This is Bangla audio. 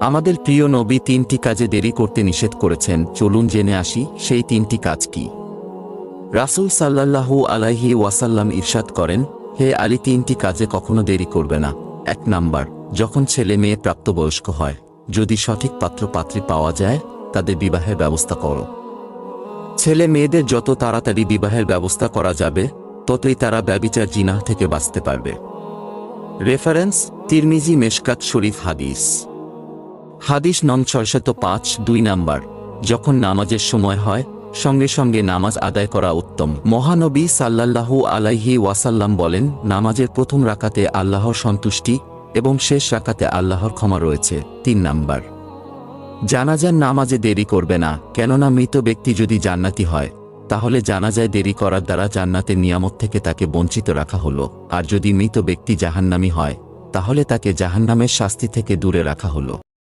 আমাদের প্রিয় নবী তিনটি কাজে দেরি করতে নিষেধ করেছেন, চলুন জেনে আসি সেই তিনটি কাজ কি। রাসূল সাল্লাল্লাহু আলাইহি ওয়াসাল্লাম ইরশাদ করেন, হে আলী, তিনটি কাজে কখনো দেরি করবে না। 1 নাম্বার, যখন ছেলে মেয়ে প্রাপ্তবয়স্ক হয়, যদি সঠিক পাত্রপাত্রী পাওয়া যায়, তাদের বিবাহের ব্যবস্থা করো। ছেলে মেয়েদের যত তাড়াতাড়ি বিবাহের ব্যবস্থা করা যাবে, ততই তারা ব্যভিচার জিনাহ থেকে বাঁচতে পারবে। রেফারেন্স: তিরমিজি মেশকাত শরীফ হাদিস। হাদিস নং 605। 2 নাম্বার, যখন নামাজের সময় হয়, সঙ্গে সঙ্গে নামাজ আদায় করা উত্তম। মহানবী সাল্লাল্লাহু আলাইহি ওয়াসাল্লাম বলেন, নামাজের প্রথম রাকাতে আল্লাহর সন্তুষ্টি এবং শেষ রাকাতে আল্লাহর ক্ষমা রয়েছে। 3 নাম্বার, জানাজার নামাজে দেরি করবে না, কেননা মৃত ব্যক্তি যদি জান্নাতি হয়, তাহলে জানাজায় দেরি করার দ্বারা জান্নাতের নিয়ামত থেকে তাকে বঞ্চিত রাখা হলো, আর যদি মৃত ব্যক্তি জাহান্নামী হয়, তাহলে তাকে জাহান্নামের শাস্তি থেকে দূরে রাখা হলো।